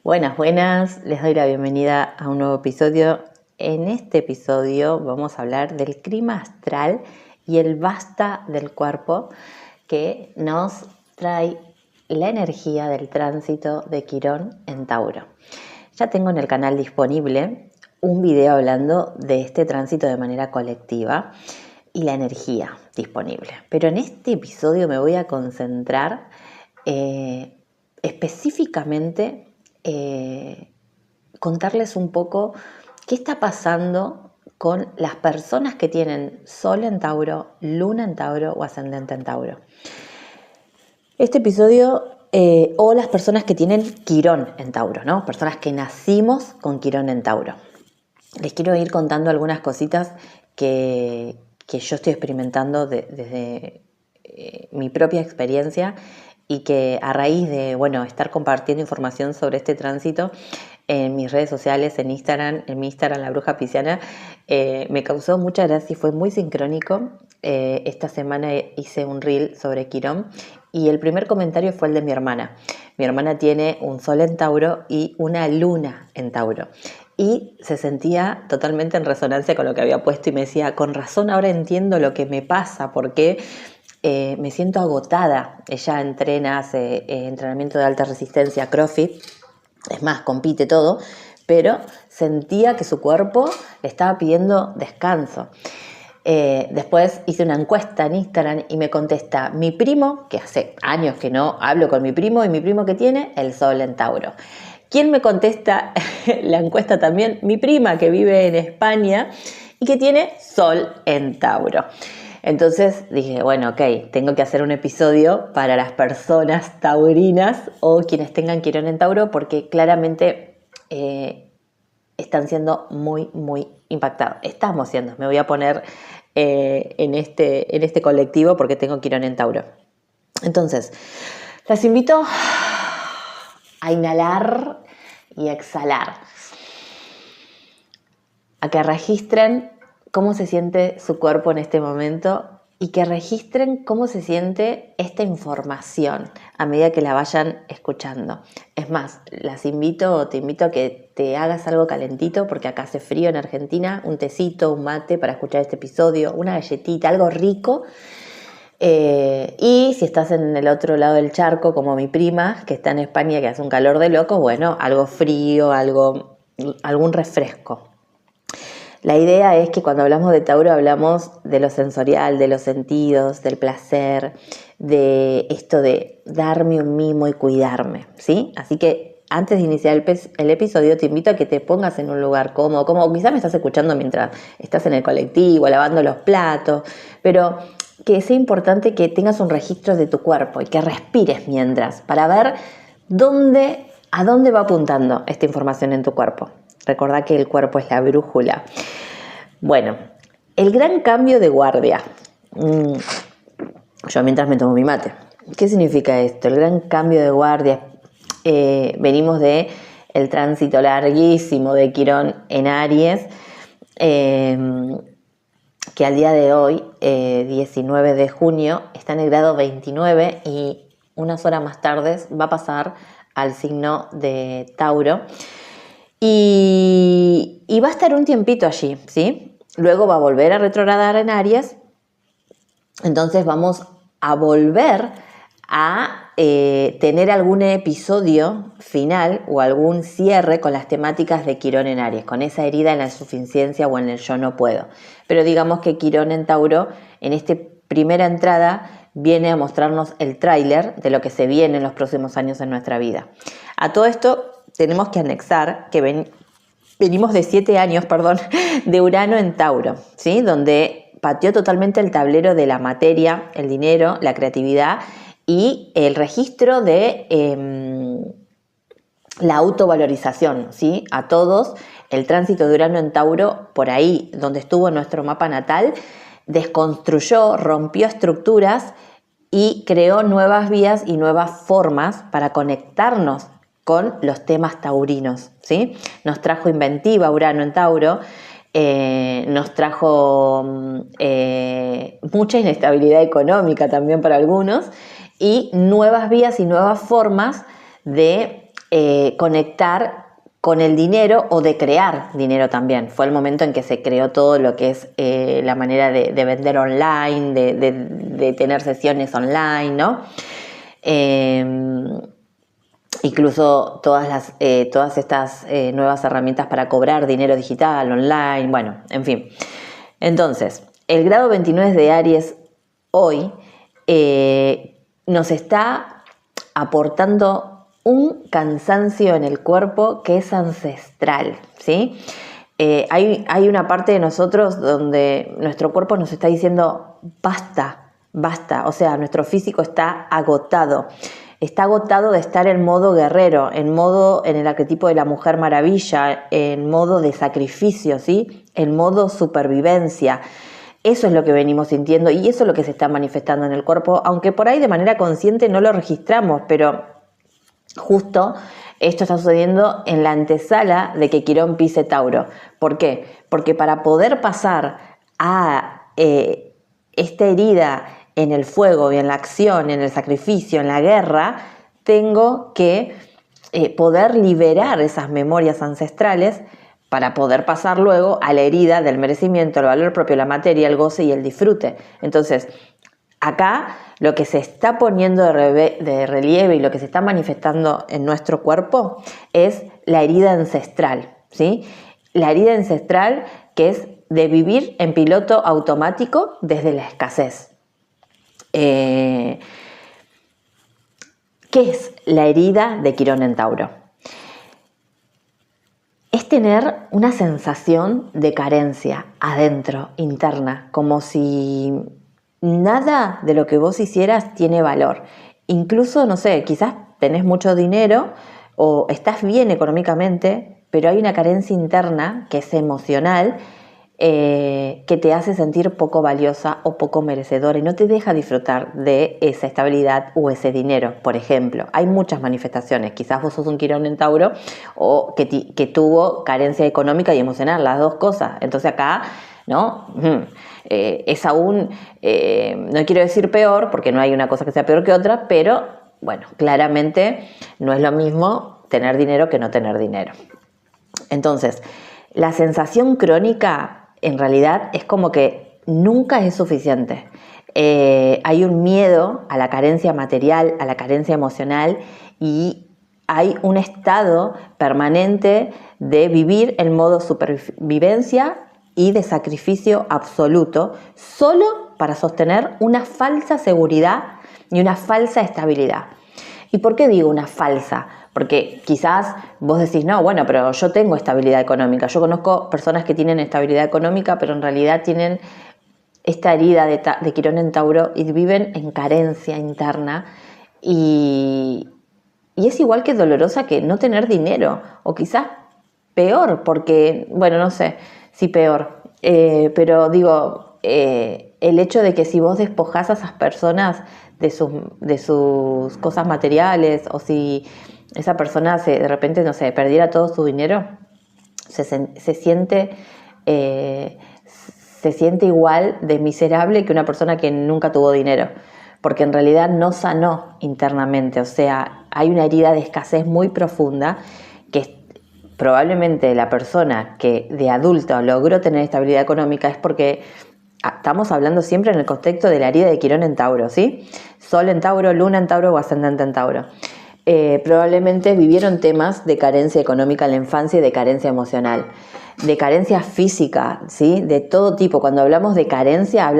Buenas, buenas, les doy la bienvenida a un nuevo episodio. En este episodio vamos a hablar del clima astral y el basta del cuerpo que nos trae la energía del tránsito de Quirón en Tauro. Ya tengo en el canal disponible un video hablando de este tránsito de manera colectiva y la energía disponible. Pero en este episodio me voy a concentrar específicamente contarles un poco qué está pasando con las personas que tienen Sol en Tauro, Luna en Tauro o Ascendente en Tauro. Este episodio, o las personas que tienen Quirón en Tauro, ¿no? Personas que nacimos con Quirón en Tauro. Les quiero ir contando algunas cositas que yo estoy experimentando desde mi propia experiencia y que a raíz de, estar compartiendo información sobre este tránsito en mis redes sociales, en mi Instagram, La Bruja Pisciana, me causó mucha gracia y fue muy sincrónico. Esta semana hice un reel sobre Quirón y el primer comentario fue el de mi hermana. Mi hermana tiene un Sol en Tauro y una Luna en Tauro. Y se sentía totalmente en resonancia con lo que había puesto y me decía, con razón ahora entiendo lo que me pasa, porque me siento agotada. Ella entrena, hace entrenamiento de alta resistencia, CrossFit, es más, compite todo, pero sentía que su cuerpo le estaba pidiendo descanso. Después hice una encuesta en Instagram y me contesta mi primo, que hace años que no hablo con mi primo, y mi primo que tiene el Sol en Tauro. ¿Quién me contesta la encuesta también? Mi prima, que vive en España y que tiene Sol en Tauro. Entonces dije, bueno, ok, tengo que hacer un episodio para las personas taurinas o quienes tengan Quirón en Tauro, porque claramente están siendo muy, muy impactados. Estamos siendo, me voy a poner en este colectivo porque tengo Quirón en Tauro. Entonces, las invito a inhalar y a exhalar, a que registren cómo se siente su cuerpo en este momento y que registren cómo se siente esta información a medida que la vayan escuchando. Es más, te invito a que te hagas algo calentito, porque acá hace frío en Argentina, un tecito, un mate para escuchar este episodio, una galletita, algo rico. Y si estás en el otro lado del charco, como mi prima, que está en España, que hace un calor de loco, bueno, algo frío, algún refresco. La idea es que cuando hablamos de Tauro hablamos de lo sensorial, de los sentidos, del placer, de esto de darme un mimo y cuidarme, ¿sí? Así que antes de iniciar el episodio te invito a que te pongas en un lugar cómodo, como quizás me estás escuchando mientras estás en el colectivo, lavando los platos, pero que sea importante que tengas un registro de tu cuerpo y que respires mientras, para ver a dónde va apuntando esta información en tu cuerpo. Recordá que el cuerpo es la brújula. Bueno, el gran cambio de guardia. Yo mientras me tomo mi mate. ¿Qué significa esto? El gran cambio de guardia. Venimos de el tránsito larguísimo de Quirón en Aries, que al día de hoy, 19 de junio, está en el grado 29 y unas horas más tarde va a pasar al signo de Tauro. Y va a estar un tiempito allí, ¿sí? Luego va a volver a retrogradar en Aries. Entonces vamos a volver a tener algún episodio final o algún cierre con las temáticas de Quirón en Aries, con esa herida en la insuficiencia o en el yo no puedo. Pero digamos que Quirón en Tauro, en esta primera entrada, viene a mostrarnos el tráiler de lo que se viene en los próximos años en nuestra vida. A todo esto tenemos que anexar que venimos de 7 años, de Urano en Tauro, ¿sí? Donde pateó totalmente el tablero de la materia, el dinero, la creatividad y el registro de la autovalorización, ¿sí? A todos, el tránsito de Urano en Tauro, por ahí donde estuvo en nuestro mapa natal, desconstruyó, rompió estructuras y creó nuevas vías y nuevas formas para conectarnos con los temas taurinos, ¿sí? Nos trajo inventiva Urano en Tauro, nos trajo mucha inestabilidad económica también para algunos y nuevas vías y nuevas formas de conectar con el dinero o de crear dinero también. Fue el momento en que se creó todo lo que es la manera de vender online, de tener sesiones online, ¿no? Incluso todas estas nuevas herramientas para cobrar dinero digital, online, bueno, en fin. Entonces, el grado 29 de Aries hoy nos está aportando un cansancio en el cuerpo que es ancestral, ¿sí? Hay una parte de nosotros donde nuestro cuerpo nos está diciendo basta, basta, o sea, nuestro físico está agotado de estar en modo guerrero, en el arquetipo de la Mujer Maravilla, en modo de sacrificio, ¿sí? En modo supervivencia. Eso es lo que venimos sintiendo y eso es lo que se está manifestando en el cuerpo, aunque por ahí de manera consciente no lo registramos, pero justo esto está sucediendo en la antesala de que Quirón pise Tauro. ¿Por qué? Porque para poder pasar a esta herida en el fuego y en la acción, en el sacrificio, en la guerra, tengo que poder liberar esas memorias ancestrales para poder pasar luego a la herida del merecimiento, el valor propio, la materia, el goce y el disfrute. Entonces, acá lo que se está poniendo de relieve y lo que se está manifestando en nuestro cuerpo es la herida ancestral, ¿sí? La herida ancestral que es de vivir en piloto automático desde la escasez. ¿Qué es la herida de Quirón en Tauro? Es tener una sensación de carencia adentro, interna, como si nada de lo que vos hicieras tiene valor. Incluso, no sé, quizás tenés mucho dinero o estás bien económicamente, pero hay una carencia interna que es emocional, que te hace sentir poco valiosa o poco merecedora y no te deja disfrutar de esa estabilidad o ese dinero, por ejemplo. Hay muchas manifestaciones. Quizás vos sos un Quirón en Tauro o que tuvo carencia económica y emocional, las dos cosas. Entonces acá, ¿no? Es aún, no quiero decir peor, porque no hay una cosa que sea peor que otra, pero bueno, claramente no es lo mismo tener dinero que no tener dinero. Entonces, la sensación crónica en realidad es como que nunca es suficiente. Hay un miedo a la carencia material, a la carencia emocional y hay un estado permanente de vivir en modo supervivencia y de sacrificio absoluto, solo para sostener una falsa seguridad y una falsa estabilidad. ¿Y por qué digo una falsa? Porque quizás vos decís, no, bueno, pero yo tengo estabilidad económica. Yo conozco personas que tienen estabilidad económica, pero en realidad tienen esta herida de Quirón en Tauro y viven en carencia interna. Y es igual que dolorosa que no tener dinero, o quizás peor, porque, bueno, no sé si peor, pero digo, el hecho de que si vos despojás a esas personas de sus cosas materiales, o si esa persona de repente, no sé, perdiera todo su dinero, se siente igual de miserable que una persona que nunca tuvo dinero, porque en realidad no sanó internamente. O sea, hay una herida de escasez muy profunda que probablemente la persona que de adulto logró tener estabilidad económica es porque estamos hablando siempre en el contexto de la herida de Quirón en Tauro, ¿sí? Sol en Tauro, Luna en Tauro o ascendente en Tauro. Probablemente vivieron temas de carencia económica en la infancia y de carencia emocional, de carencia física, ¿sí? De todo tipo. Cuando hablamos de carencia,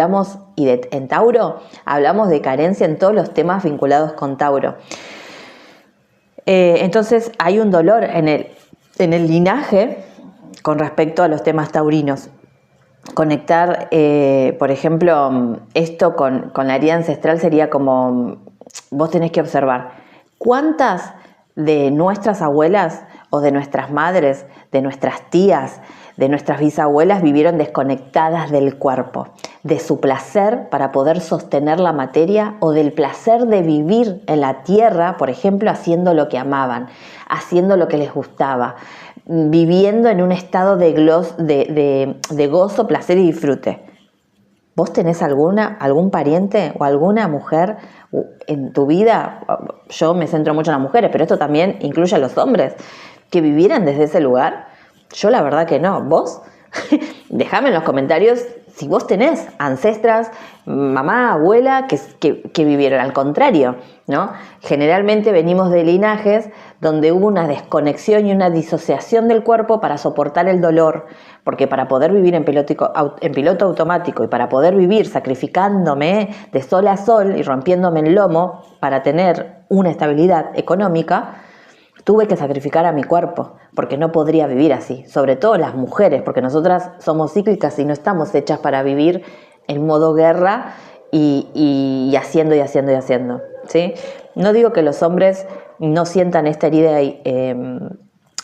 en Tauro, hablamos de carencia en todos los temas vinculados con Tauro. Entonces hay un dolor en el linaje con respecto a los temas taurinos. Conectar, por ejemplo, esto con la herida ancestral sería como, vos tenés que observar cuántas de nuestras abuelas o de nuestras madres, de nuestras tías, de nuestras bisabuelas vivieron desconectadas del cuerpo, de su placer para poder sostener la materia o del placer de vivir en la tierra, por ejemplo, haciendo lo que amaban, haciendo lo que les gustaba, viviendo en un estado de gozo, placer y disfrute. ¿Vos tenés algún pariente o alguna mujer en tu vida? Yo me centro mucho en las mujeres, pero esto también incluye a los hombres, que vivieran desde ese lugar. Yo la verdad que no. ¿Vos? Déjame en los comentarios si vos tenés ancestras, mamá, abuela, que vivieron al contrario, ¿no? Generalmente venimos de linajes donde hubo una desconexión y una disociación del cuerpo para soportar el dolor, porque para poder vivir en piloto automático y para poder vivir sacrificándome de sol a sol y rompiéndome el lomo para tener una estabilidad económica, tuve que sacrificar a mi cuerpo, porque no podría vivir así, sobre todo las mujeres, porque nosotras somos cíclicas y no estamos hechas para vivir en modo guerra y haciendo y haciendo y haciendo, ¿sí? No digo que los hombres no sientan esta herida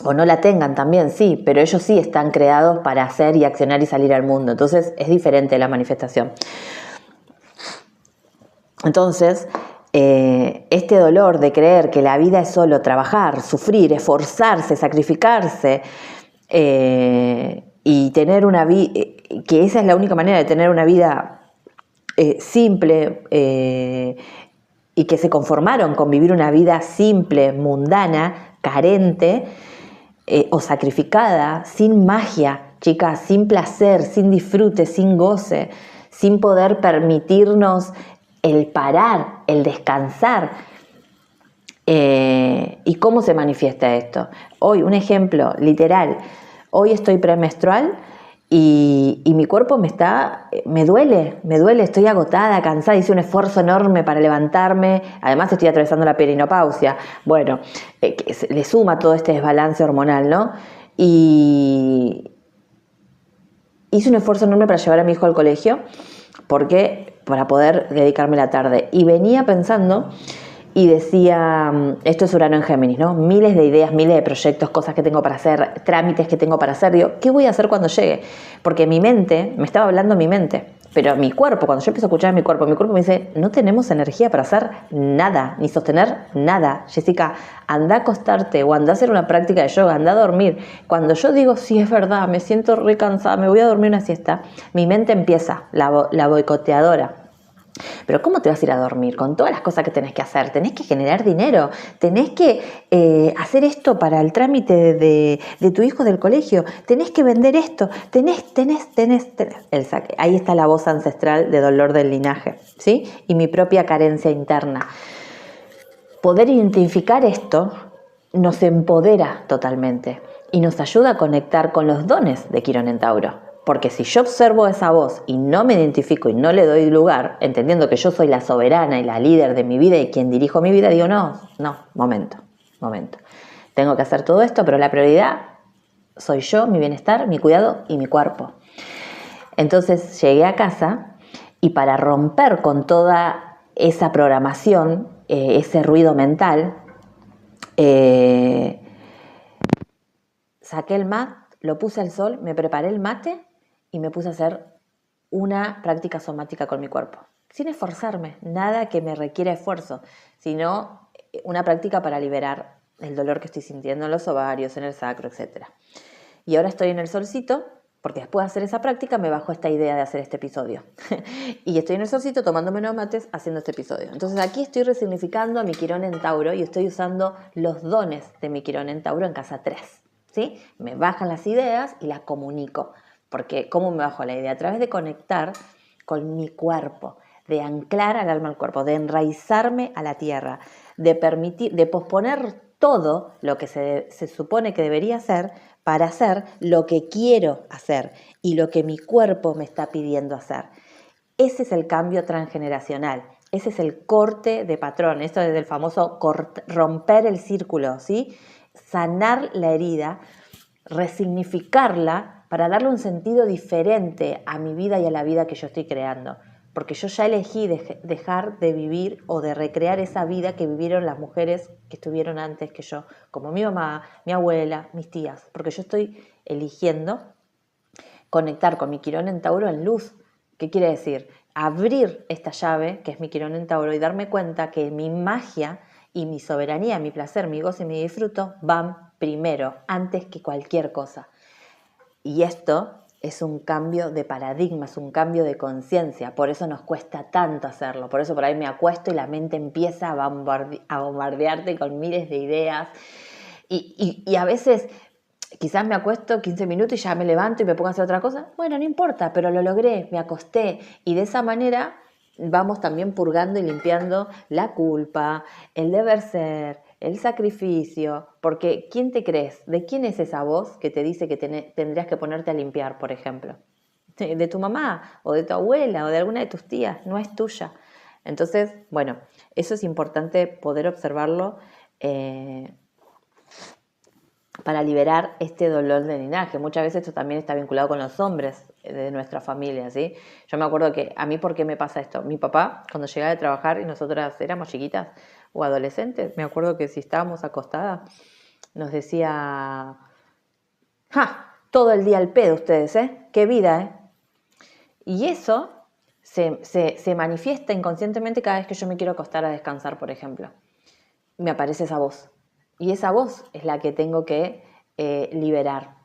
o no la tengan también, sí, pero ellos sí están creados para hacer y accionar y salir al mundo, entonces es diferente la manifestación. Entonces, este dolor de creer que la vida es solo trabajar, sufrir, esforzarse, sacrificarse y tener una vida, que esa es la única manera de tener una vida simple y que se conformaron con vivir una vida simple, mundana, carente o sacrificada, sin magia, chicas, sin placer, sin disfrute, sin goce, sin poder permitirnos el parar, el descansar. ¿Y cómo se manifiesta esto? Hoy, un ejemplo literal, hoy estoy premenstrual y mi cuerpo me duele, estoy agotada, cansada, hice un esfuerzo enorme para levantarme, además estoy atravesando la perimenopausia, bueno, le suma todo este desbalance hormonal, ¿no? Y hice un esfuerzo enorme para llevar a mi hijo al colegio, para poder dedicarme la tarde. Y venía pensando y decía, esto es Urano en Géminis, ¿no? Miles de ideas, miles de proyectos, cosas que tengo para hacer, trámites que tengo para hacer. Digo, ¿qué voy a hacer cuando llegue? Porque mi mente, me estaba hablando mi mente, pero mi cuerpo, cuando yo empiezo a escuchar a mi cuerpo me dice, no tenemos energía para hacer nada, ni sostener nada. Jessica, anda a acostarte o anda a hacer una práctica de yoga, anda a dormir. Cuando yo digo, sí, es verdad, me siento re cansada, me voy a dormir una siesta, mi mente empieza, la boicoteadora. Pero ¿cómo te vas a ir a dormir con todas las cosas que tenés que hacer? Tenés que generar dinero, tenés que hacer esto para el trámite de tu hijo del colegio, tenés que vender esto, tenés. Ahí está la voz ancestral de dolor del linaje, ¿sí? Y mi propia carencia interna. Poder identificar esto nos empodera totalmente y nos ayuda a conectar con los dones de Quirón en Tauro. Porque si yo observo esa voz y no me identifico y no le doy lugar, entendiendo que yo soy la soberana y la líder de mi vida y quien dirijo mi vida, digo, no, momento. Tengo que hacer todo esto, pero la prioridad soy yo, mi bienestar, mi cuidado y mi cuerpo. Entonces llegué a casa y para romper con toda esa programación, ese ruido mental, saqué el mat, lo puse al sol, me preparé el mate y me puse a hacer una práctica somática con mi cuerpo, sin esforzarme, nada que me requiera esfuerzo, sino una práctica para liberar el dolor que estoy sintiendo en los ovarios, en el sacro, etc. Y ahora estoy en el solcito, porque después de hacer esa práctica me bajó esta idea de hacer este episodio. Y estoy en el solcito tomándome unos mates haciendo este episodio. Entonces aquí estoy resignificando a mi Quirón en Tauro y estoy usando los dones de mi Quirón en Tauro en casa 3. ¿Sí? Me bajan las ideas y las comunico. Porque ¿cómo me bajo la idea? A través de conectar con mi cuerpo, de anclar al alma al cuerpo, de enraizarme a la tierra, de posponer todo lo que se supone que debería hacer para hacer lo que quiero hacer y lo que mi cuerpo me está pidiendo hacer. Ese es el cambio transgeneracional, ese es el corte de patrón, esto es el famoso romper el círculo, ¿sí? Sanar la herida, resignificarla para darle un sentido diferente a mi vida y a la vida que yo estoy creando. Porque yo ya elegí dejar de vivir o de recrear esa vida que vivieron las mujeres que estuvieron antes que yo, como mi mamá, mi abuela, mis tías. Porque yo estoy eligiendo conectar con mi Quirón en Tauro en luz. ¿Qué quiere decir? Abrir esta llave, que es mi Quirón en Tauro, y darme cuenta que mi magia y mi soberanía, mi placer, mi goce y mi disfruto van primero, antes que cualquier cosa. Y esto es un cambio de paradigma, es un cambio de conciencia. Por eso nos cuesta tanto hacerlo. Por eso por ahí me acuesto y la mente empieza a bombardearte con miles de ideas. Y a veces quizás me acuesto 15 minutos y ya me levanto y me pongo a hacer otra cosa. Bueno, no importa, pero lo logré, me acosté. Y de esa manera vamos también purgando y limpiando la culpa, el deber ser, el sacrificio, porque ¿quién te crees? ¿De quién es esa voz que te dice que tendrías que ponerte a limpiar, por ejemplo? ¿De tu mamá o de tu abuela o de alguna de tus tías? No es tuya. Entonces, bueno, eso es importante poder observarlo para liberar este dolor de linaje. Muchas veces esto también está vinculado con los hombres de nuestra familia, ¿sí? Yo me acuerdo que a mí, ¿por qué me pasa esto? Mi papá, cuando llegaba de trabajar y nosotras éramos chiquitas o adolescentes, me acuerdo que si estábamos acostadas, nos decía, ¡ja! Todo el día al pedo ustedes, ¿eh? ¡Qué vida, eh! Y eso se manifiesta inconscientemente cada vez que yo me quiero acostar a descansar, por ejemplo. Me aparece esa voz. Y esa voz es la que tengo que liberar,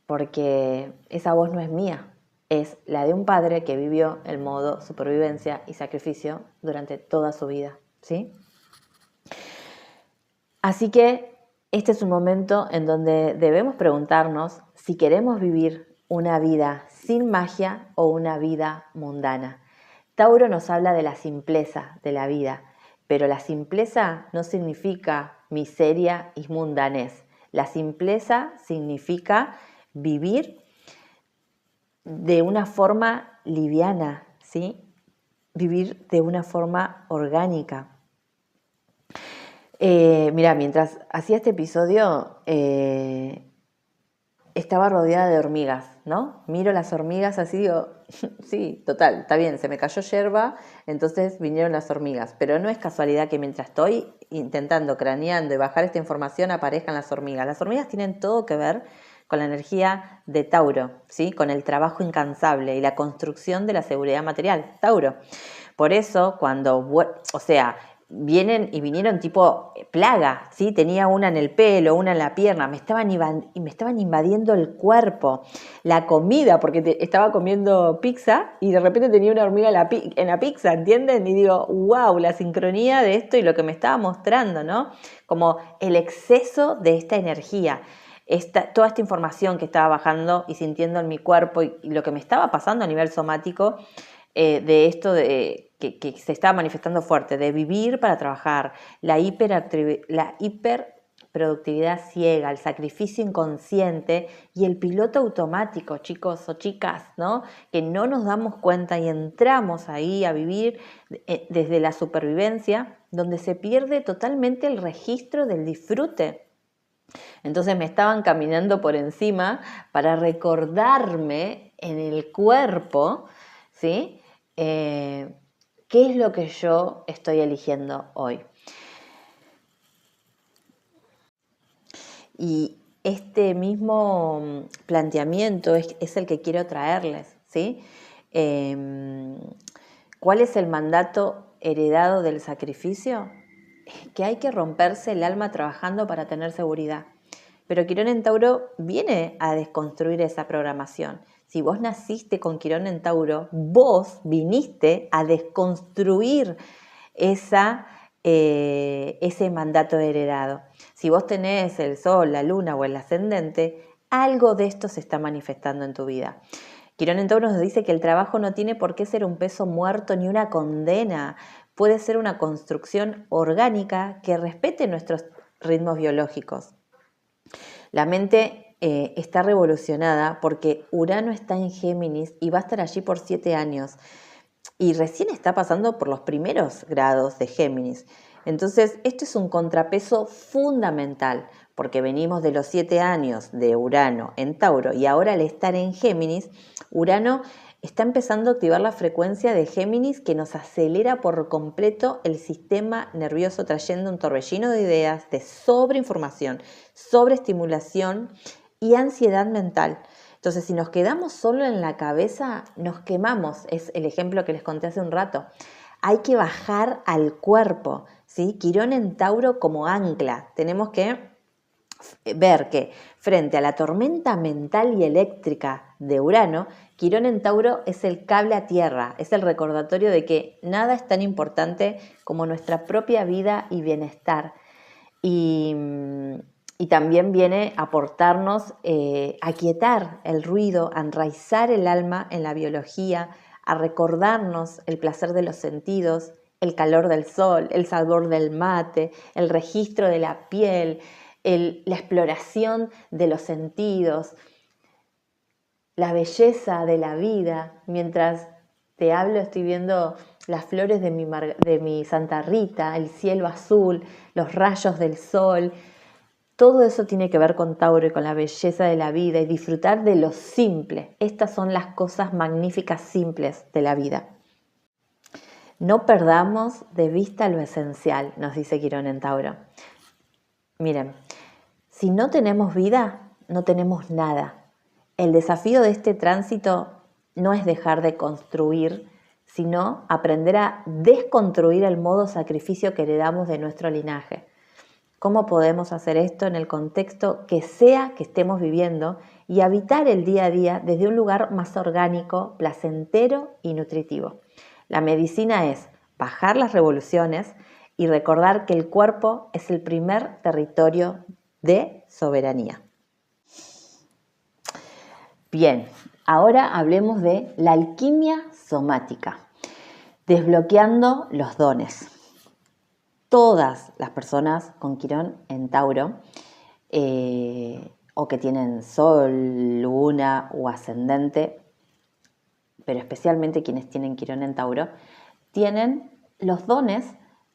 porque esa voz no es mía, es la de un padre que vivió el modo supervivencia y sacrificio durante toda su vida, ¿sí? Así que este es un momento en donde debemos preguntarnos si queremos vivir una vida sin magia o una vida mundana. Tauro nos habla de la simpleza de la vida, pero la simpleza no significa miseria y mundanez. La simpleza significa vivir de una forma liviana, ¿sí? Vivir de una forma orgánica. Mira, mientras hacía este episodio estaba rodeada de hormigas, ¿no? Miro las hormigas así, digo, sí, total, está bien, se me cayó yerba, entonces vinieron las hormigas. Pero no es casualidad que mientras estoy intentando, craneando y bajar esta información, aparezcan las hormigas. Las hormigas tienen todo que ver con la energía de Tauro, ¿sí? Con el trabajo incansable y la construcción de la seguridad material, Tauro. Por eso, vinieron tipo plaga, ¿sí? Tenía una en el pelo, una en la pierna, me estaban invadiendo el cuerpo, la comida, porque estaba comiendo pizza y de repente tenía una hormiga en la pizza, ¿entienden? Y digo, wow, la sincronía de esto y lo que me estaba mostrando, ¿no? Como el exceso de esta energía. Toda esta información que estaba bajando y sintiendo en mi cuerpo y lo que me estaba pasando a nivel somático, de esto que se estaba manifestando fuerte, de vivir para trabajar, la hiperproductividad ciega, el sacrificio inconsciente y el piloto automático, chicos o chicas, ¿no? Que no nos damos cuenta y entramos ahí a vivir desde la supervivencia, donde se pierde totalmente el registro del disfrute. Entonces me estaban caminando por encima para recordarme en el cuerpo, ¿sí? ¿Qué es lo que yo estoy eligiendo hoy? Y este mismo planteamiento es el que quiero traerles, ¿sí? ¿Cuál es el mandato heredado del sacrificio? Que hay que romperse el alma trabajando para tener seguridad. Pero Quirón en Tauro viene a desconstruir esa programación. Si vos naciste con Quirón en Tauro, vos viniste a desconstruir ese mandato heredado. Si vos tenés el Sol, la Luna o el Ascendente, algo de esto se está manifestando en tu vida. Quirón en Tauro nos dice que el trabajo no tiene por qué ser un peso muerto ni una condena. Puede ser una construcción orgánica que respete nuestros ritmos biológicos. La mente está revolucionada porque Urano está en Géminis y va a estar allí por 7 años. Y recién está pasando por los primeros grados de Géminis. Entonces, esto es un contrapeso fundamental, porque venimos de los 7 años de Urano en Tauro y ahora al estar en Géminis, Urano está empezando a activar la frecuencia de Géminis que nos acelera por completo el sistema nervioso, trayendo un torbellino de ideas, de sobreinformación, sobreestimulación y ansiedad mental. Entonces, si nos quedamos solo en la cabeza, nos quemamos. Es el ejemplo que les conté hace un rato. Hay que bajar al cuerpo, ¿sí? Quirón en Tauro como ancla. Tenemos que ver que frente a la tormenta mental y eléctrica de Urano, Quirón en Tauro es el cable a tierra, es el recordatorio de que nada es tan importante como nuestra propia vida y bienestar. Y también viene a aportarnos, a aquietar el ruido, a enraizar el alma en la biología, a recordarnos el placer de los sentidos, el calor del sol, el sabor del mate, el registro de la piel, la exploración de los sentidos, la belleza de la vida. Mientras te hablo estoy viendo las flores de mi Santa Rita, el cielo azul, los rayos del sol. Todo eso tiene que ver con Tauro y con la belleza de la vida y disfrutar de lo simple. Estas son las cosas magníficas simples de la vida. No perdamos de vista lo esencial, nos dice Quirón en Tauro. Miren, si no tenemos vida, no tenemos nada. El desafío de este tránsito no es dejar de construir, sino aprender a desconstruir el modo sacrificio que heredamos de nuestro linaje. ¿Cómo podemos hacer esto en el contexto que sea que estemos viviendo y habitar el día a día desde un lugar más orgánico, placentero y nutritivo? La medicina es bajar las revoluciones y recordar que el cuerpo es el primer territorio de soberanía. Bien, ahora hablemos de la alquimia somática, desbloqueando los dones. Todas las personas con Quirón en Tauro, o que tienen Sol, Luna o Ascendente, pero especialmente quienes tienen Quirón en Tauro, tienen los dones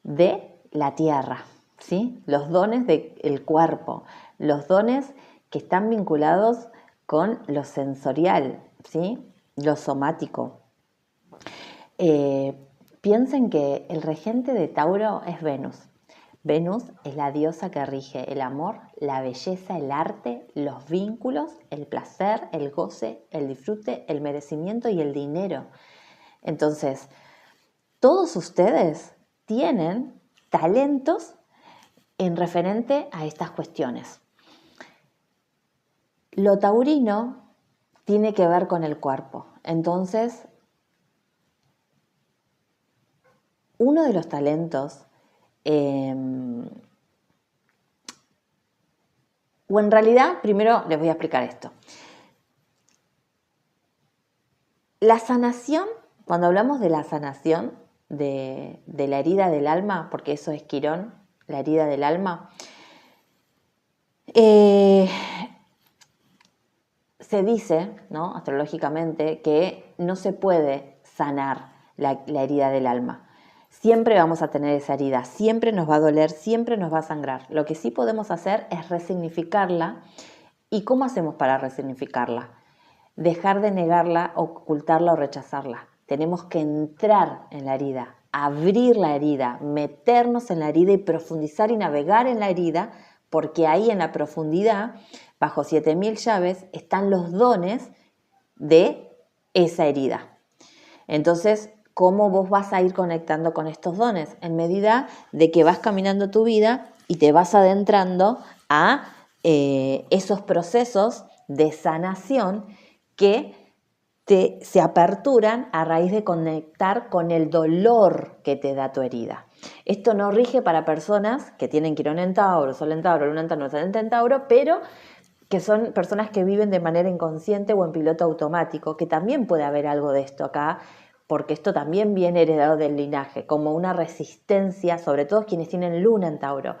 de la tierra, ¿sí? Los dones del cuerpo, los dones que están vinculados con lo sensorial, ¿sí? Lo somático. Piensen que el regente de Tauro es Venus. Venus es la diosa que rige el amor, la belleza, el arte, los vínculos, el placer, el goce, el disfrute, el merecimiento y el dinero. Entonces, todos ustedes tienen talentos en referente a estas cuestiones. Lo taurino tiene que ver con el cuerpo. Entonces, uno de los talentos, o en realidad, primero les voy a explicar esto. La sanación, cuando hablamos de la sanación de la herida del alma, porque eso es Quirón, la herida del alma, se dice, ¿no?, astrológicamente, que no se puede sanar la herida del alma. Siempre vamos a tener esa herida, siempre nos va a doler, siempre nos va a sangrar. Lo que sí podemos hacer es resignificarla. ¿Y cómo hacemos para resignificarla? Dejar de negarla, ocultarla o rechazarla. Tenemos que entrar en la herida, abrir la herida, meternos en la herida y profundizar y navegar en la herida, porque ahí en la profundidad, bajo 7000 llaves, están los dones de esa herida. Entonces, ¿cómo vos vas a ir conectando con estos dones? En medida de que vas caminando tu vida y te vas adentrando a esos procesos de sanación que se aperturan a raíz de conectar con el dolor que te da tu herida. Esto no rige para personas que tienen Quirón en Tauro, Sol en Tauro, Luna en Tauro, Ascendente en Tauro, pero que son personas que viven de manera inconsciente o en piloto automático, que también puede haber algo de esto acá, porque esto también viene heredado del linaje, como una resistencia, sobre todo quienes tienen Luna en Tauro.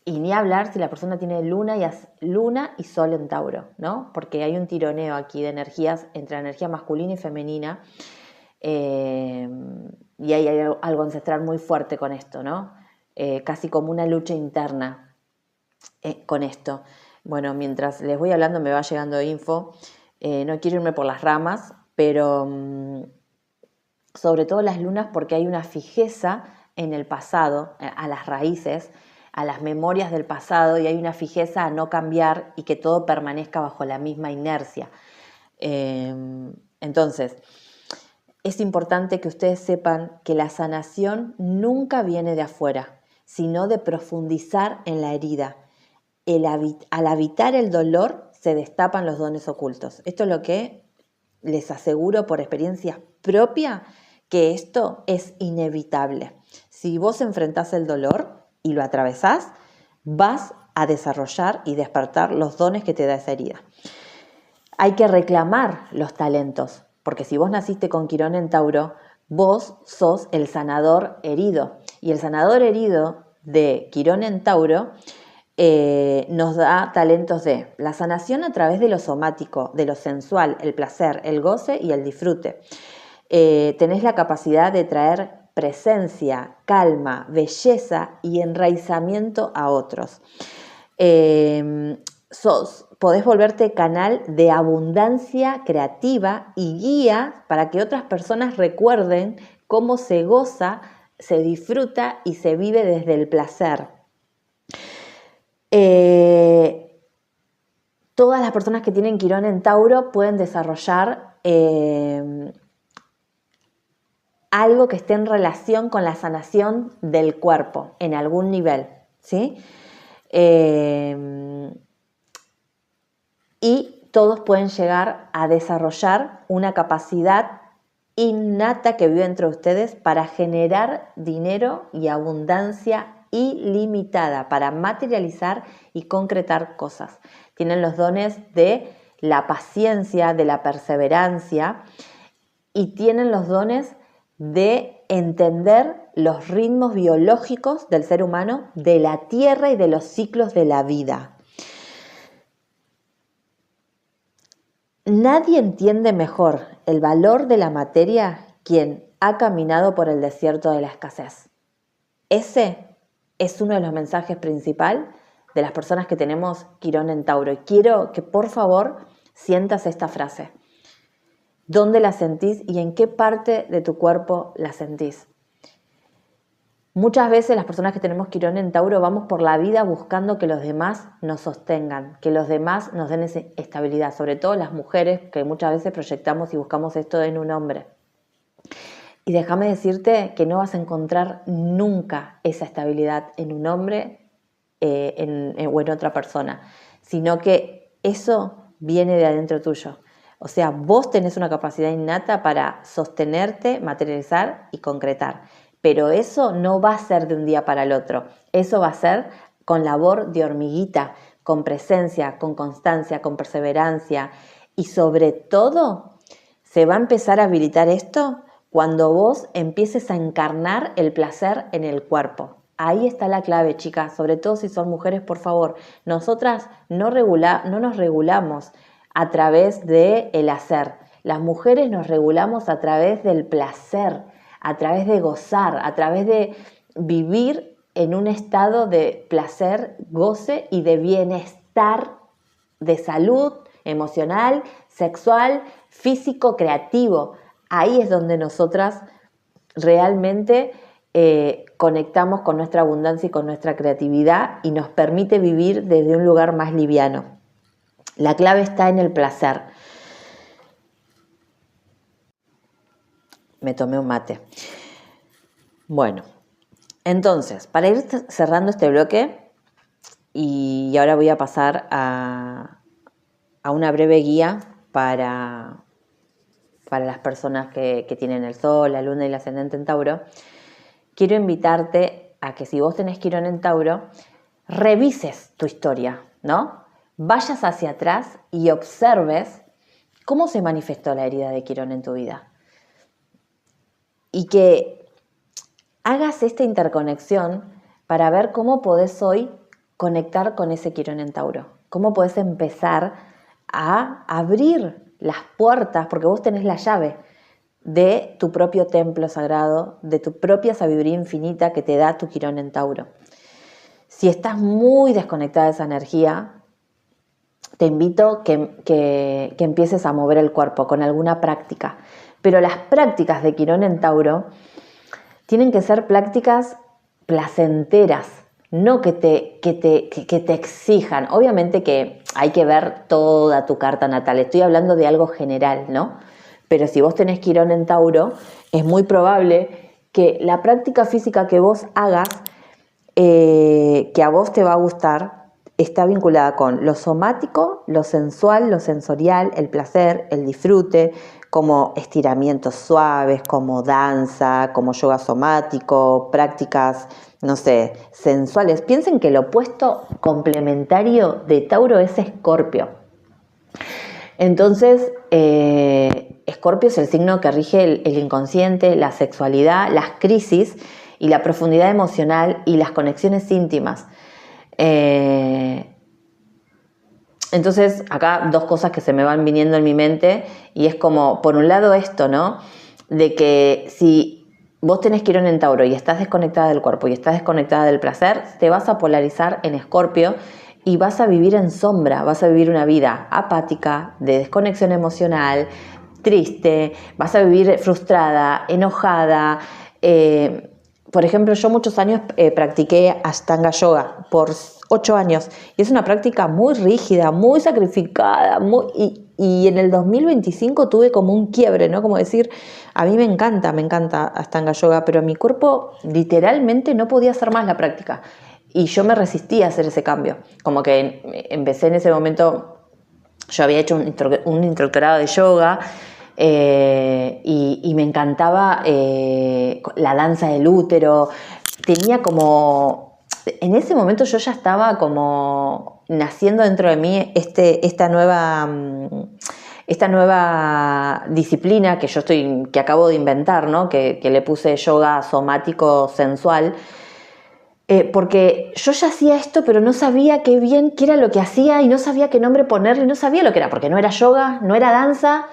Y ni hablar si la persona tiene Luna y Sol en Tauro, ¿no? Porque hay un tironeo aquí de energías entre la energía masculina y femenina, y hay algo ancestral muy fuerte con esto, ¿no? Casi como una lucha interna con esto. Bueno, mientras les voy hablando me va llegando info. No quiero irme por las ramas, pero sobre todo las lunas, porque hay una fijeza en el pasado, a las raíces, a las memorias del pasado, y hay una fijeza a no cambiar y que todo permanezca bajo la misma inercia. Entonces, es importante que ustedes sepan que la sanación nunca viene de afuera, sino de profundizar en la herida. al habitar el dolor se destapan los dones ocultos. Esto es lo que les aseguro por experiencia propia, que esto es inevitable. Si vos enfrentás el dolor y lo atravesás, vas a desarrollar y despertar los dones que te da esa herida. Hay que reclamar los talentos, porque si vos naciste con Quirón en Tauro, vos sos el sanador herido. Y el sanador herido de Quirón en Tauro nos da talentos de la sanación a través de lo somático, de lo sensual, el placer, el goce y el disfrute. Tenés la capacidad de traer presencia, calma, belleza y enraizamiento a otros. Podés volverte canal de abundancia creativa y guía para que otras personas recuerden cómo se goza, se disfruta y se vive desde el placer. Todas las personas que tienen Quirón en Tauro pueden desarrollar algo que esté en relación con la sanación del cuerpo en algún nivel, ¿sí? Y todos pueden llegar a desarrollar una capacidad innata que vive entre ustedes para generar dinero y abundancia ilimitada, para materializar y concretar cosas. Tienen los dones de la paciencia, de la perseverancia, y tienen los dones de entender los ritmos biológicos del ser humano, de la tierra y de los ciclos de la vida. Nadie entiende mejor el valor de la materia quien ha caminado por el desierto de la escasez. Ese es uno de los mensajes principales de las personas que tenemos Quirón en Tauro. Y quiero que por favor sientas esta frase. ¿Dónde la sentís y en qué parte de tu cuerpo la sentís? Muchas veces las personas que tenemos Quirón en Tauro vamos por la vida buscando que los demás nos sostengan, que los demás nos den esa estabilidad, sobre todo las mujeres que muchas veces proyectamos y buscamos esto en un hombre. Y déjame decirte que no vas a encontrar nunca esa estabilidad en un hombre o en otra persona, sino que eso viene de adentro tuyo. O sea, vos tenés una capacidad innata para sostenerte, materializar y concretar. Pero eso no va a ser de un día para el otro. Eso va a ser con labor de hormiguita, con presencia, con constancia, con perseverancia. Y sobre todo, se va a empezar a habilitar esto cuando vos empieces a encarnar el placer en el cuerpo. Ahí está la clave, chicas. Sobre todo si son mujeres, por favor. Nosotras no nos regulamos a través del hacer. Las mujeres nos regulamos a través del placer, a través de gozar, a través de vivir en un estado de placer, goce y de bienestar, de salud emocional, sexual, físico, creativo. Ahí es donde nosotras realmente conectamos con nuestra abundancia y con nuestra creatividad y nos permite vivir desde un lugar más liviano. La clave está en el placer. Me tomé un mate. Bueno, entonces, para ir cerrando este bloque, y ahora voy a pasar a una breve guía para las personas que tienen el Sol, la Luna y el Ascendente en Tauro. Quiero invitarte a que si vos tenés Quirón en Tauro, revises tu historia, ¿no? Vayas hacia atrás y observes cómo se manifestó la herida de Quirón en tu vida. Y que hagas esta interconexión para ver cómo podés hoy conectar con ese Quirón en Tauro. Cómo podés empezar a abrir las puertas, porque vos tenés la llave de tu propio templo sagrado, de tu propia sabiduría infinita que te da tu Quirón en Tauro. Si estás muy desconectada de esa energía, te invito que empieces a mover el cuerpo con alguna práctica. Pero las prácticas de Quirón en Tauro tienen que ser prácticas placenteras, no que te exijan. Obviamente que hay que ver toda tu carta natal. Estoy hablando de algo general, ¿no? Pero si vos tenés Quirón en Tauro, es muy probable que la práctica física que vos hagas, que a vos te va a gustar, está vinculada con lo somático, lo sensual, lo sensorial, el placer, el disfrute, como estiramientos suaves, como danza, como yoga somático, prácticas, no sé, sensuales. Piensen que el opuesto complementario de Tauro es Escorpio. Entonces, Escorpio es el signo que rige el inconsciente, la sexualidad, las crisis y la profundidad emocional y las conexiones íntimas. Entonces, acá dos cosas que se me van viniendo en mi mente, y es como, por un lado esto, ¿no? De que si vos tenés Quirón en Tauro y estás desconectada del cuerpo y estás desconectada del placer, te vas a polarizar en Escorpio y vas a vivir en sombra, vas a vivir una vida apática, de desconexión emocional, triste, vas a vivir frustrada, enojada. Por ejemplo, yo muchos años practiqué Ashtanga Yoga por 8 años y es una práctica muy rígida, muy sacrificada, y en el 2025 tuve como un quiebre, ¿no? Como decir, a mí me encanta Ashtanga Yoga, pero mi cuerpo literalmente no podía hacer más la práctica y yo me resistía a hacer ese cambio. Como que empecé en ese momento, yo había hecho un instructorado de yoga, y me encantaba la danza del útero. Tenía como, en ese momento yo ya estaba como naciendo dentro de mí esta nueva disciplina que acabo de inventar, ¿no? Que le puse yoga somático sensual. Porque yo ya hacía esto, pero no sabía qué era lo que hacía y no sabía qué nombre ponerle, no sabía lo que era, porque no era yoga, no era danza,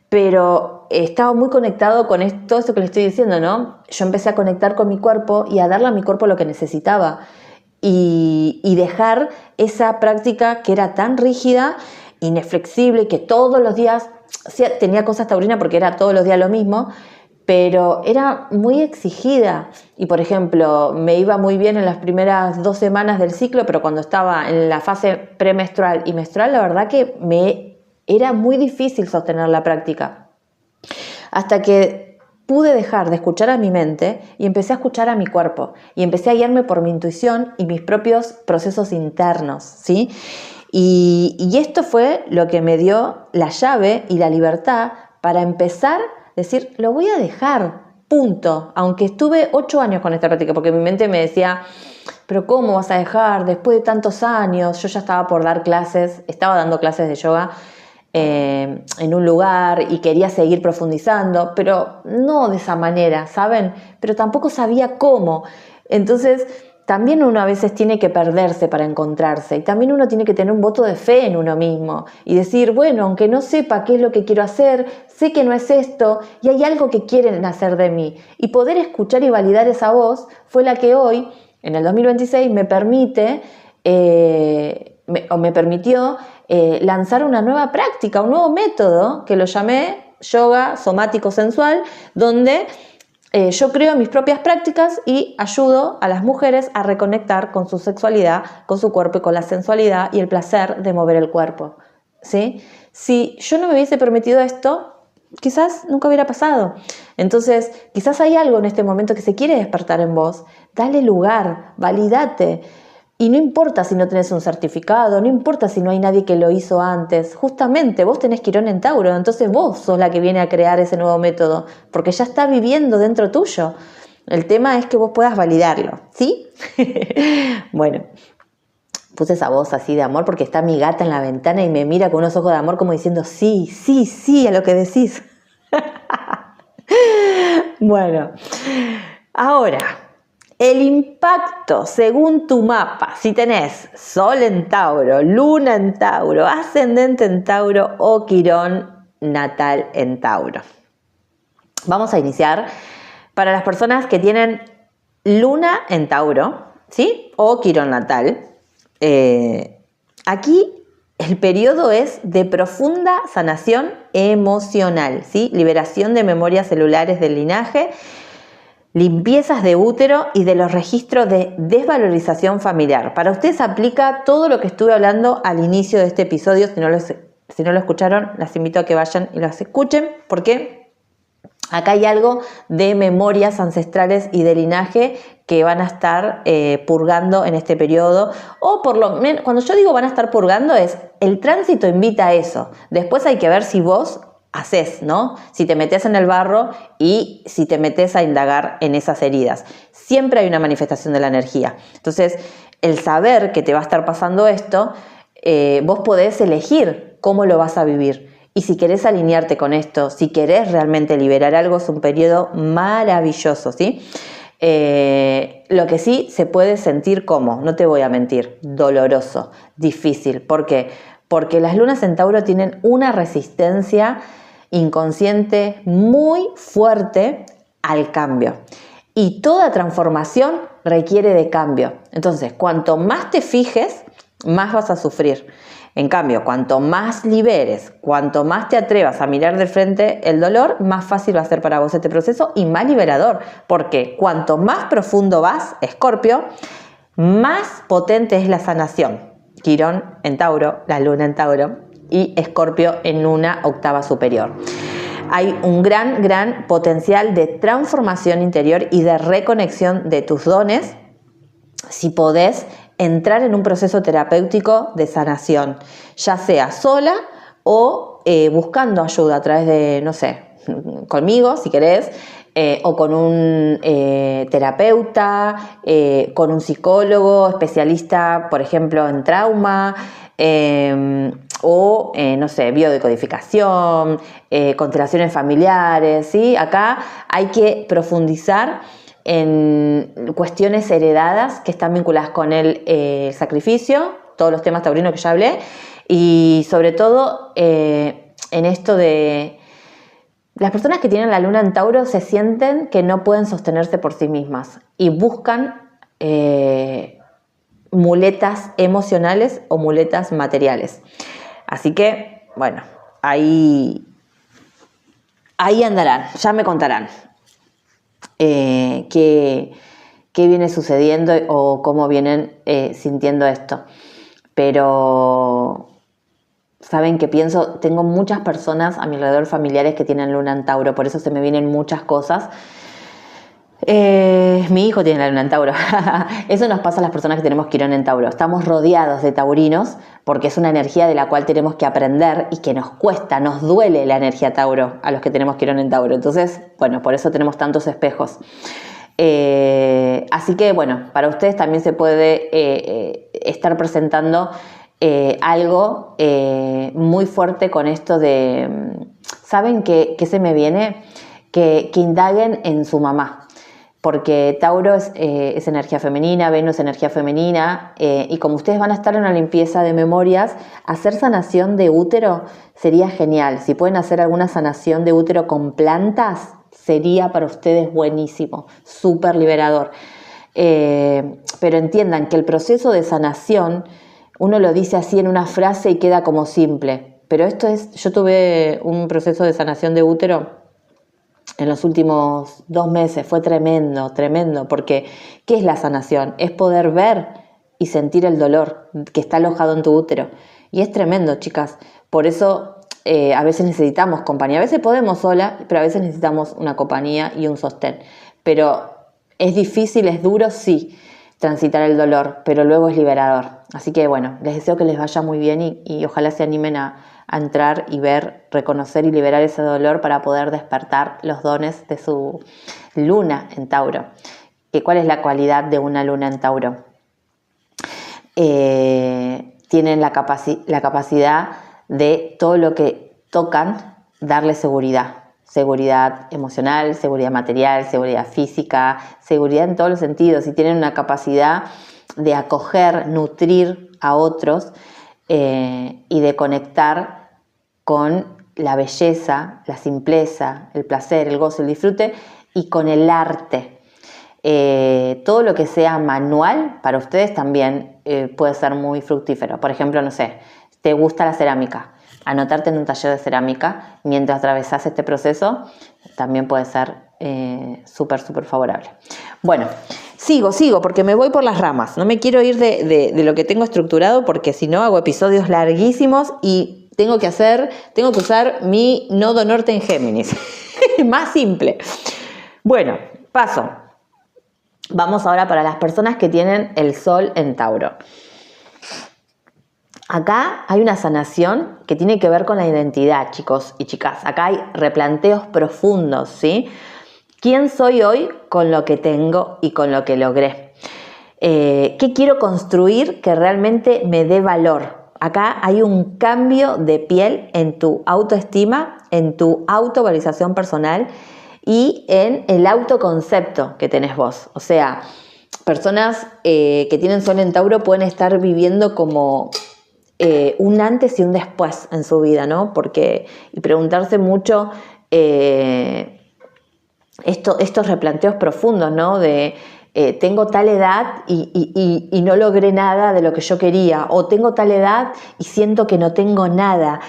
pero estaba muy conectado con todo esto que le estoy diciendo, ¿no? Yo empecé a conectar con mi cuerpo y a darle a mi cuerpo lo que necesitaba y dejar esa práctica que era tan rígida, inflexible, que todos los días, tenía cosas taurinas porque era todos los días lo mismo, pero era muy exigida y, por ejemplo, me iba muy bien en las primeras 2 semanas del ciclo, pero cuando estaba en la fase premenstrual y menstrual, la verdad que me era muy difícil sostener la práctica. Hasta que pude dejar de escuchar a mi mente y empecé a escuchar a mi cuerpo y empecé a guiarme por mi intuición y mis propios procesos internos, ¿sí? Y esto fue lo que me dio la llave y la libertad para empezar decir, lo voy a dejar, punto. Aunque estuve 8 años con esta práctica, porque mi mente me decía, pero ¿cómo vas a dejar después de tantos años? Yo ya estaba por dar clases, estaba dando clases de yoga en un lugar y quería seguir profundizando, pero no de esa manera, ¿saben? Pero tampoco sabía cómo. Entonces, también uno a veces tiene que perderse para encontrarse y también uno tiene que tener un voto de fe en uno mismo y decir, bueno, aunque no sepa qué es lo que quiero hacer, sé que no es esto y hay algo que quieren hacer de mí. Y poder escuchar y validar esa voz fue la que hoy, en el 2026, me permitió lanzar una nueva práctica, un nuevo método que lo llamé yoga somático sensual, donde yo creo mis propias prácticas y ayudo a las mujeres a reconectar con su sexualidad, con su cuerpo y con la sensualidad y el placer de mover el cuerpo, ¿sí? Si yo no me hubiese permitido esto, quizás nunca hubiera pasado. Entonces, quizás hay algo en este momento que se quiere despertar en vos. Dale lugar, validate. Y no importa si no tenés un certificado, no importa si no hay nadie que lo hizo antes. Justamente vos tenés Quirón en Tauro, entonces vos sos la que viene a crear ese nuevo método, porque ya está viviendo dentro tuyo. El tema es que vos puedas validarlo, ¿sí? Bueno, puse esa voz así de amor porque está mi gata en la ventana y me mira con unos ojos de amor como diciendo sí, sí, sí a lo que decís. Bueno, ahora, el impacto según tu mapa, si tenés Sol en Tauro, Luna en Tauro, Ascendente en Tauro o Quirón natal en Tauro. Vamos a iniciar para las personas que tienen Luna en Tauro, ¿sí? O Quirón natal. Aquí el periodo es de profunda sanación emocional, ¿sí? Liberación de memorias celulares del linaje, limpiezas de útero y de los registros de desvalorización familiar. Para ustedes aplica todo lo que estuve hablando al inicio de este episodio. Si no lo escucharon, las invito a que vayan y los escuchen porque Acá hay algo de memorias ancestrales y de linaje que van a estar purgando en este periodo, o por lo menos, cuando yo digo van a estar purgando, es el tránsito invita a eso. Después hay que ver si vos haces, ¿no? Si te metes en el barro y si te metes a indagar en esas heridas. Siempre hay una manifestación de la energía. Entonces, el saber que te va a estar pasando esto, vos podés elegir cómo lo vas a vivir. Y si querés alinearte con esto, si querés realmente liberar algo, es un periodo maravilloso, ¿sí? Lo que sí se puede sentir como, no te voy a mentir, doloroso, difícil. ¿Por qué? Porque las lunas en Tauro tienen una resistencia inconsciente muy fuerte al cambio. Y toda transformación requiere de cambio. Entonces, cuanto más te fijes, más vas a sufrir. En cambio, cuanto más liberes, cuanto más te atrevas a mirar de frente el dolor, más fácil va a ser para vos este proceso y más liberador. Porque cuanto más profundo vas, Escorpio, más potente es la sanación. Quirón en Tauro, la luna en Tauro y Escorpio en una octava superior. Hay un gran potencial de transformación interior y de reconexión de tus dones si podés entrar en un proceso terapéutico de sanación, ya sea sola o buscando ayuda a través de, no sé, conmigo si querés, o con un terapeuta, con un psicólogo especialista, por ejemplo, en trauma, o, no sé, biodecodificación, constelaciones familiares, ¿sí? Acá hay que profundizar en cuestiones heredadas que están vinculadas con el sacrificio, todos los temas taurinos que ya hablé, y sobre todo en esto de las personas que tienen la luna en Tauro se sienten que no pueden sostenerse por sí mismas y buscan muletas emocionales o muletas materiales. Así que, bueno, ahí andarán, ya me contarán qué viene sucediendo o cómo vienen sintiendo esto. Pero saben que pienso, tengo muchas personas a mi alrededor familiares que tienen luna en Tauro, por eso se me vienen muchas cosas. Mi hijo tiene la luna en Tauro. Eso nos pasa a las personas que tenemos Quirón en Tauro. Estamos rodeados de taurinos porque es una energía de la cual tenemos que aprender y que nos cuesta, nos duele la energía Tauro a los que tenemos Quirón en Tauro. Entonces, bueno, por eso tenemos tantos espejos. Así que, bueno, para ustedes también se puede estar presentando algo muy fuerte con esto de... ¿Saben qué se me viene? Que indaguen en su mamá. Porque Tauro es energía femenina, Venus es energía femenina, y como ustedes van a estar en una limpieza de memorias, hacer sanación de útero sería genial. Si pueden hacer alguna sanación de útero con plantas, sería para ustedes buenísimo, súper liberador. Pero entiendan que el proceso de sanación, uno lo dice así en una frase y queda como simple. Pero esto es, yo tuve un proceso de sanación de útero en los últimos 2 meses, fue tremendo, porque ¿qué es la sanación? Es poder ver y sentir el dolor que está alojado en tu útero. Y es tremendo, chicas. Por eso a veces necesitamos compañía. A veces podemos sola, pero a veces necesitamos una compañía y un sostén. Pero es difícil, es duro, sí, transitar el dolor, pero luego es liberador. Así que bueno, les deseo que les vaya muy bien y ojalá se animen a entrar y ver, reconocer y liberar ese dolor para poder despertar los dones de su luna en Tauro. ¿Cuál es la cualidad de una luna en Tauro? Tienen la capacidad de todo lo que tocan darle seguridad. Seguridad emocional, seguridad material, seguridad física, seguridad en todos los sentidos. Y tienen una capacidad de acoger, nutrir a otros y de conectar con la belleza, la simpleza, el placer, el gozo, el disfrute y con el arte. Todo lo que sea manual para ustedes también puede ser muy fructífero. Por ejemplo, no sé, te gusta la cerámica, anotarte en un taller de cerámica mientras atravesás este proceso también puede ser súper favorable. Bueno, sigo porque me voy por las ramas. No me quiero ir de lo que tengo estructurado porque si no hago episodios larguísimos y tengo que usar mi nodo norte en Géminis. Más simple. Bueno, paso. Vamos ahora para las personas que tienen el Sol en Tauro. Acá hay una sanación que tiene que ver con la identidad, chicos y chicas. Acá hay replanteos profundos, ¿sí? ¿Quién soy hoy con lo que tengo y con lo que logré? ¿Qué quiero construir que realmente me dé valor? Acá hay un cambio de piel en tu autoestima, en tu autovalorización personal y en el autoconcepto que tenés vos. O sea, personas que tienen Sol en Tauro pueden estar viviendo como un antes y un después en su vida, ¿no? Y preguntarse mucho estos replanteos profundos, ¿no? De tengo tal edad y no logré nada de lo que yo quería, o tengo tal edad y siento que no tengo nada,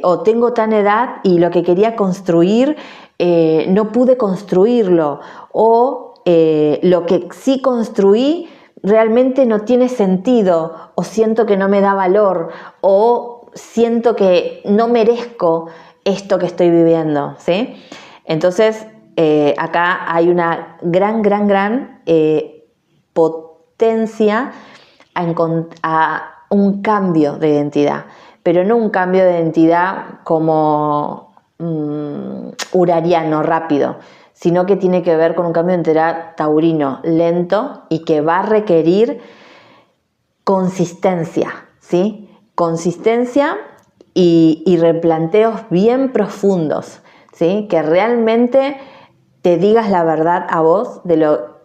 o tengo tal edad y lo que quería construir no pude construirlo, o lo que sí construí realmente no tiene sentido, o siento que no me da valor, o siento que no merezco esto que estoy viviendo, ¿sí? Entonces, acá hay una gran potencia a un cambio de identidad, pero no un cambio de identidad como urariano, rápido, sino que tiene que ver con un cambio de identidad taurino, lento y que va a requerir consistencia, ¿sí? Consistencia y replanteos bien profundos, ¿sí? Que realmente te digas la verdad a vos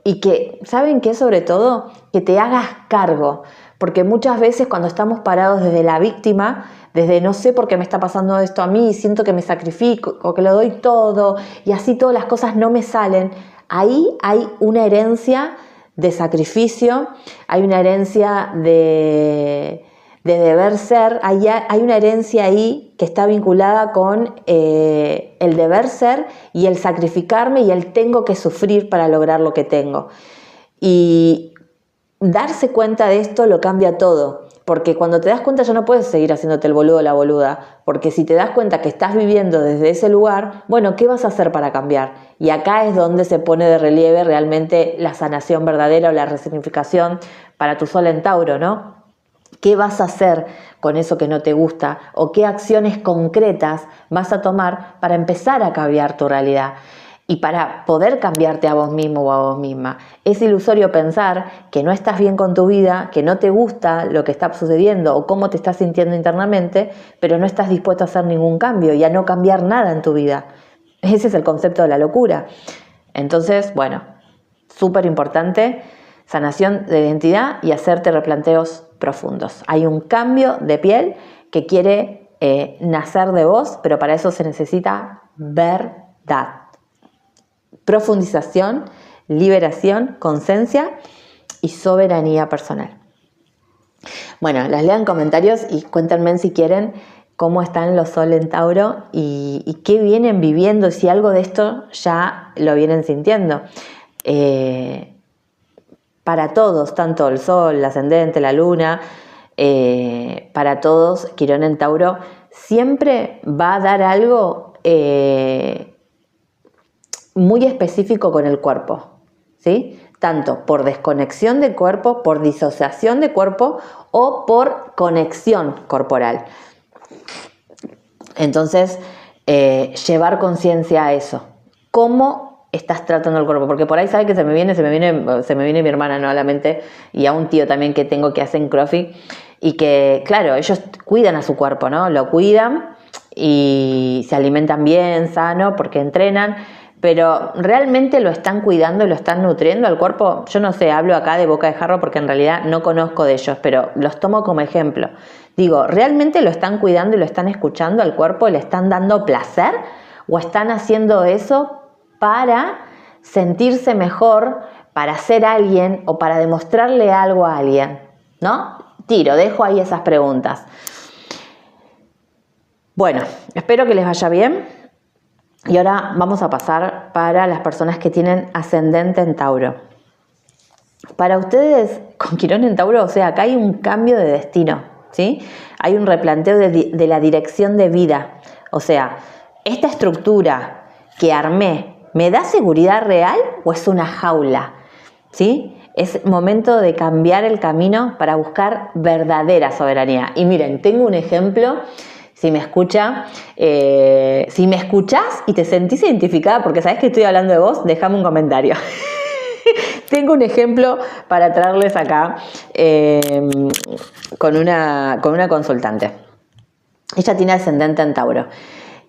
y que, ¿saben qué? Sobre todo, que te hagas cargo, porque muchas veces cuando estamos parados desde la víctima, desde no sé por qué me está pasando esto a mí, siento que me sacrifico o que lo doy todo y así todas las cosas no me salen, ahí hay una herencia de sacrificio, hay una herencia de deber ser, hay una herencia ahí que está vinculada con el deber ser y el sacrificarme y el tengo que sufrir para lograr lo que tengo. Y darse cuenta de esto lo cambia todo, porque cuando te das cuenta ya no puedes seguir haciéndote el boludo o la boluda, porque si te das cuenta que estás viviendo desde ese lugar, bueno, ¿qué vas a hacer para cambiar? Y acá es donde se pone de relieve realmente la sanación verdadera o la resignificación para tu Sol en Tauro, ¿no? ¿Qué vas a hacer con eso que no te gusta? ¿O qué acciones concretas vas a tomar para empezar a cambiar tu realidad? Y para poder cambiarte a vos mismo o a vos misma. Es ilusorio pensar que no estás bien con tu vida, que no te gusta lo que está sucediendo o cómo te estás sintiendo internamente, pero no estás dispuesto a hacer ningún cambio y a no cambiar nada en tu vida. Ese es el concepto de la locura. Entonces, bueno, súper importante, sanación de identidad y hacerte replanteos profundos. Hay un cambio de piel que quiere nacer de vos, pero para eso se necesita verdad. Profundización, liberación, conciencia y soberanía personal. Bueno, las leo en comentarios y cuéntenme si quieren cómo están los Sol en Tauro y qué vienen viviendo, si algo de esto ya lo vienen sintiendo. Para todos, tanto el Sol, el ascendente, la luna, para todos, Quirón en Tauro siempre va a dar algo muy específico con el cuerpo, ¿sí? Tanto por desconexión del cuerpo, por disociación de cuerpo o por conexión corporal. Entonces, llevar conciencia a eso. ¿Cómo estás tratando el cuerpo? Porque por ahí sabe que se me viene mi hermana, ¿no? A la mente, y a un tío también que tengo que hacen CrossFit y que, claro, ellos cuidan a su cuerpo, ¿no? Lo cuidan y se alimentan bien, sano, porque entrenan, pero ¿realmente lo están cuidando y lo están nutriendo al cuerpo? Yo no sé, hablo acá de boca de jarro porque en realidad no conozco de ellos, pero los tomo como ejemplo. Digo, ¿realmente lo están cuidando y lo están escuchando al cuerpo? ¿Le están dando placer? ¿O están haciendo eso para sentirse mejor, para ser alguien o para demostrarle algo a alguien? ¿No? Dejo ahí esas preguntas. Bueno, espero que les vaya bien. Y ahora vamos a pasar para las personas que tienen ascendente en Tauro. Para ustedes, con Quirón en Tauro, o sea, acá hay un cambio de destino, ¿sí? Hay un replanteo de la dirección de vida. O sea, esta estructura que armé me da seguridad real o es una jaula? ¿Sí? Es momento de cambiar el camino para buscar verdadera soberanía. Y miren, tengo un ejemplo. Si me escuchás y te sentís identificada porque sabés que estoy hablando de vos, déjame un comentario. Tengo un ejemplo para traerles acá con una consultante. Ella tiene ascendente en Tauro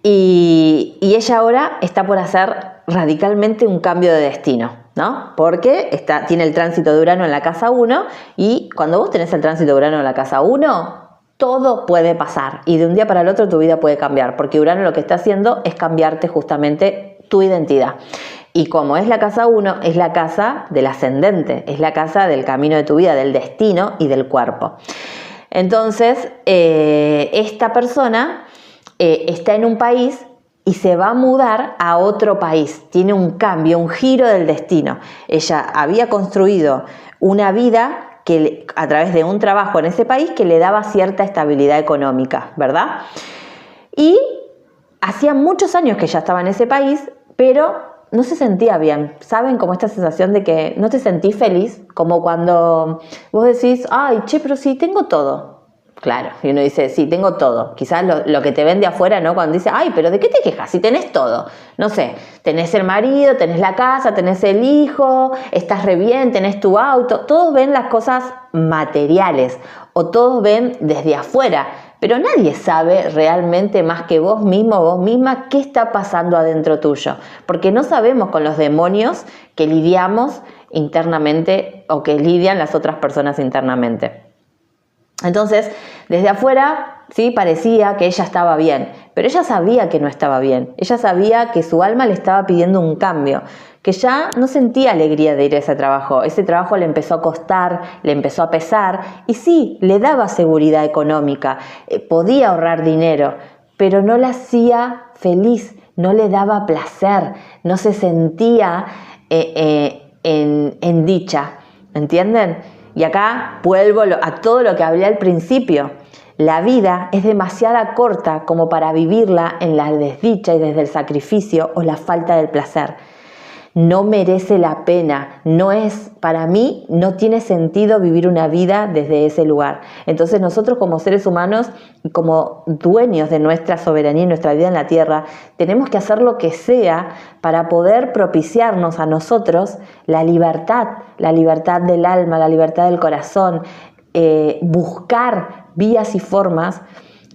y ella ahora está por hacer radicalmente un cambio de destino, ¿no? Porque tiene el tránsito de Urano en la casa 1 y cuando vos tenés el tránsito de Urano en la casa 1, todo puede pasar y de un día para el otro tu vida puede cambiar, porque Urano lo que está haciendo es cambiarte justamente tu identidad. Y como es la casa 1, es la casa del ascendente, es la casa del camino de tu vida, del destino y del cuerpo. Entonces, esta persona está en un país y se va a mudar a otro país. Tiene un cambio, un giro del destino. Ella había construido una vida a través de un trabajo en ese país que le daba cierta estabilidad económica, ¿verdad? Y hacía muchos años que ya estaba en ese país, pero no se sentía bien. ¿Saben? Como esta sensación de que no te sentís feliz, como cuando vos decís, ay, che, pero sí, tengo todo. Claro, y uno dice, sí, tengo todo. Quizás lo que te vende afuera, ¿no? Cuando dice, ay, pero ¿de qué te quejas? Si tenés todo. No sé, tenés el marido, tenés la casa, tenés el hijo, estás re bien, tenés tu auto. Todos ven las cosas materiales o todos ven desde afuera, pero nadie sabe realmente más que vos mismo, vos misma, qué está pasando adentro tuyo. Porque no sabemos con los demonios que lidiamos internamente o que lidian las otras personas internamente. Entonces, desde afuera, sí, parecía que ella estaba bien, pero ella sabía que no estaba bien. Ella sabía que su alma le estaba pidiendo un cambio, que ya no sentía alegría de ir a ese trabajo. Ese trabajo le empezó a costar, le empezó a pesar y sí, le daba seguridad económica, podía ahorrar dinero, pero no la hacía feliz, no le daba placer, no se sentía en dicha, ¿entienden? Y acá vuelvo a todo lo que hablé al principio. La vida es demasiado corta como para vivirla en la desdicha y desde el sacrificio o la falta del placer. No merece la pena, para mí no tiene sentido vivir una vida desde ese lugar. Entonces nosotros como seres humanos y como dueños de nuestra soberanía y nuestra vida en la tierra, tenemos que hacer lo que sea para poder propiciarnos a nosotros la libertad del alma, la libertad del corazón, buscar vías y formas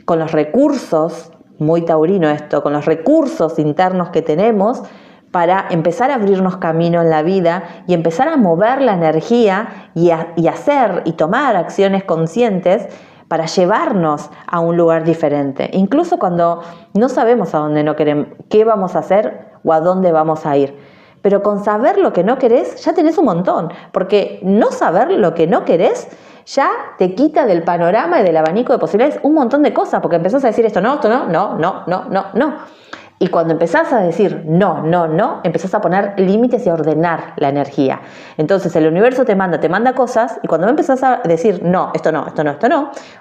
con los recursos, muy taurino esto, con los recursos internos que tenemos, para empezar a abrirnos camino en la vida y empezar a mover la energía y hacer y tomar acciones conscientes para llevarnos a un lugar diferente. Incluso cuando no sabemos a dónde no queremos, qué vamos a hacer o a dónde vamos a ir. Pero con saber lo que no querés ya tenés un montón, porque no saber lo que no querés ya te quita del panorama y del abanico de posibilidades un montón de cosas, porque empezás a decir esto no, no. Y cuando empezás a decir no, empezás a poner límites y a ordenar la energía. Entonces el universo te manda cosas y cuando empezás a decir no, esto no,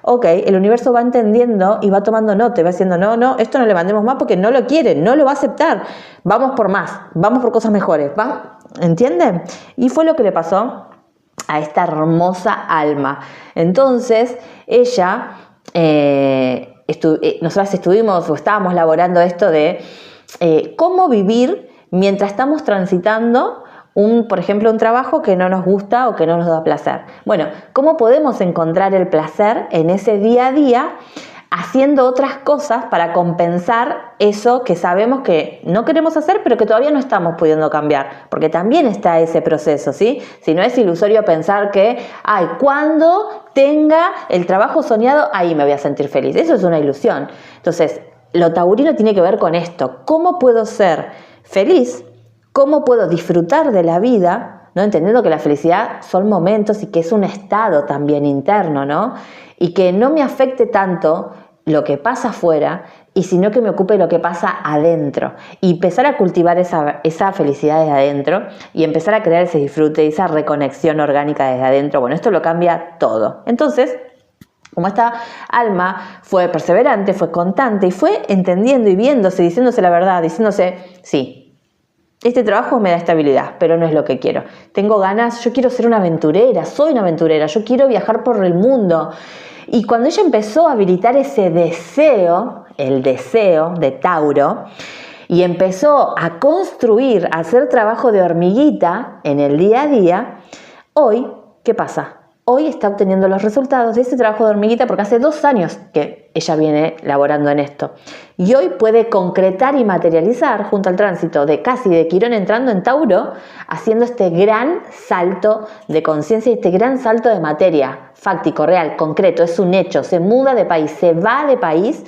ok, el universo va entendiendo y va tomando nota, va diciendo no, esto no le mandemos más porque no lo quiere, no lo va a aceptar. Vamos por más, vamos por cosas mejores, ¿entienden? Y fue lo que le pasó a esta hermosa alma. Entonces ella... nosotras estábamos elaborando esto de cómo vivir mientras estamos transitando por ejemplo, un trabajo que no nos gusta o que no nos da placer. Bueno, ¿cómo podemos encontrar el placer en ese día a día haciendo otras cosas para compensar eso que sabemos que no queremos hacer, pero que todavía no estamos pudiendo cambiar? Porque también está ese proceso, ¿sí? Si no es ilusorio pensar que, cuando tenga el trabajo soñado, ahí me voy a sentir feliz. Eso es una ilusión. Entonces, lo taurino tiene que ver con esto. ¿Cómo puedo ser feliz? ¿Cómo puedo disfrutar de la vida? ¿No? Entendiendo que la felicidad son momentos y que es un estado también interno, ¿no? Y que no me afecte tanto lo que pasa afuera, y sino que me ocupe lo que pasa adentro. Y empezar a cultivar esa felicidad desde adentro y empezar a crear ese disfrute y esa reconexión orgánica desde adentro. Bueno, esto lo cambia todo. Entonces, como esta alma fue perseverante, fue constante y fue entendiendo y viéndose, diciéndose la verdad, diciéndose, sí, Este trabajo me da estabilidad, pero no es lo que quiero. Tengo ganas, yo quiero ser una aventurera, soy una aventurera, yo quiero viajar por el mundo. Y cuando ella empezó a habilitar ese deseo, el deseo de Tauro, y empezó a construir, a hacer trabajo de hormiguita en el día a día, hoy, ¿qué pasa? Hoy está obteniendo los resultados de ese trabajo de hormiguita porque hace 2 años que ella viene laborando en esto. Y hoy puede concretar y materializar junto al tránsito de casi de Quirón entrando en Tauro, haciendo este gran salto de conciencia y este gran salto de materia, fáctico, real, concreto, es un hecho, se muda de país, se va de país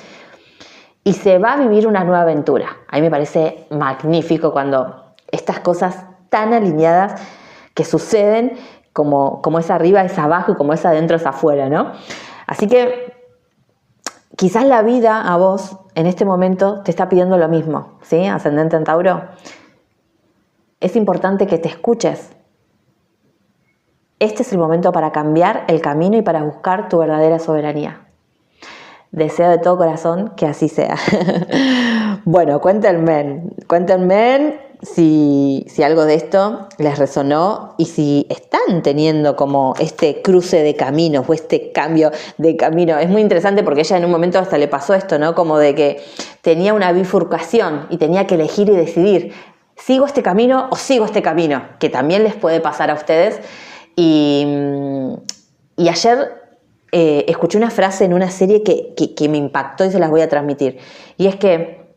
y se va a vivir una nueva aventura. A mí me parece magnífico cuando estas cosas tan alineadas que suceden, como es arriba es abajo y como es adentro es afuera, ¿no? Así que quizás la vida a vos en este momento te está pidiendo lo mismo, ¿sí? Ascendente en Tauro. Es importante que te escuches. Este es el momento para cambiar el camino y para buscar tu verdadera soberanía. Deseo de todo corazón que así sea. Bueno, cuéntenme si algo de esto les resonó y si están teniendo como este cruce de caminos o este cambio de camino. Es muy interesante porque ella en un momento hasta le pasó esto, ¿no? Como de que tenía una bifurcación y tenía que elegir y decidir, ¿sigo este camino o sigo este camino? Que también les puede pasar a ustedes. Y ayer escuché una frase en una serie que me impactó y se las voy a transmitir. Y es que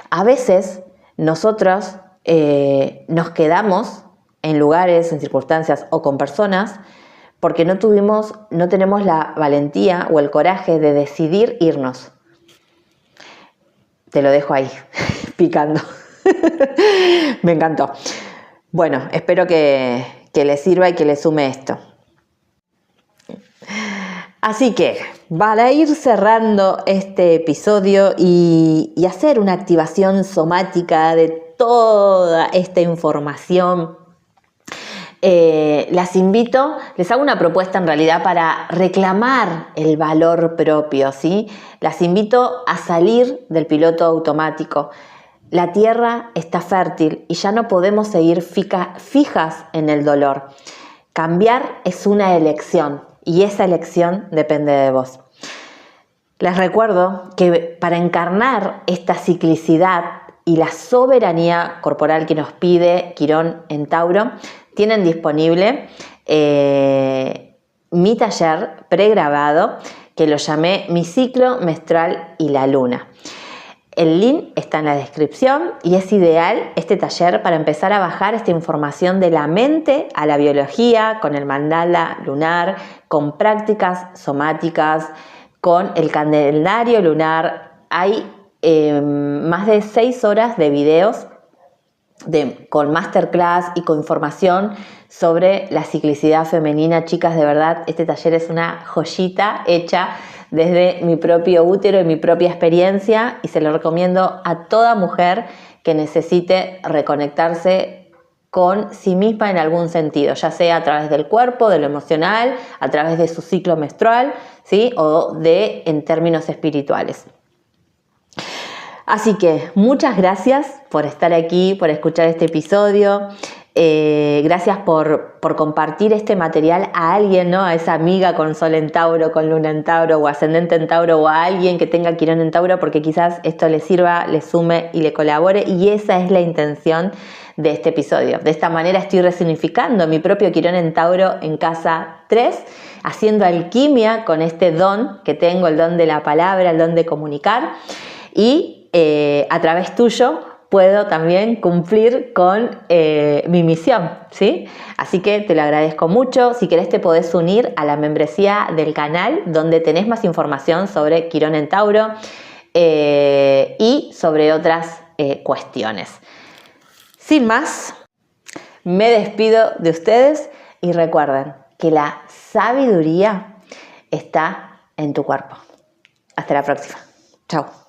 a veces nosotros nos quedamos en lugares, en circunstancias o con personas porque no tenemos la valentía o el coraje de decidir irnos. Te lo dejo ahí, picando. Me encantó. Bueno, espero que les sirva y que les sume esto. Así que, para ir cerrando este episodio y hacer una activación somática de toda esta información, les hago una propuesta en realidad para reclamar el valor propio, ¿sí? Las invito a salir del piloto automático. La tierra está fértil y ya no podemos seguir fijas en el dolor. Cambiar es una elección. Y esa elección depende de vos. Les recuerdo que para encarnar esta ciclicidad y la soberanía corporal que nos pide Quirón en Tauro, tienen disponible mi taller pregrabado que lo llamé Mi ciclo menstrual y la luna. El link está en la descripción y es ideal este taller para empezar a bajar esta información de la mente a la biología, con el mandala lunar, con prácticas somáticas, con el calendario lunar. Hay más de 6 horas de videos con masterclass y con información sobre la ciclicidad femenina. Chicas, de verdad, este taller es una joyita hecha desde mi propio útero y mi propia experiencia y se lo recomiendo a toda mujer que necesite reconectarse con sí misma en algún sentido, ya sea a través del cuerpo, de lo emocional, a través de su ciclo menstrual, ¿sí? O en términos espirituales. Así que muchas gracias por estar aquí, por escuchar este episodio. Gracias por compartir este material a alguien, ¿no? A esa amiga con Sol en Tauro, con Luna en Tauro o Ascendente en Tauro o a alguien que tenga Quirón en Tauro, porque quizás esto le sirva, le sume y le colabore, y esa es la intención de este episodio. De esta manera estoy resignificando mi propio Quirón en Tauro en casa 3, haciendo alquimia con este don que tengo, el don de la palabra, el don de comunicar, y a través tuyo puedo también cumplir con mi misión, ¿sí? Así que te lo agradezco mucho. Si querés te podés unir a la membresía del canal, donde tenés más información sobre Quirón en Tauro y sobre otras cuestiones. Sin más, me despido de ustedes y recuerden que la sabiduría está en tu cuerpo. Hasta la próxima. Chao.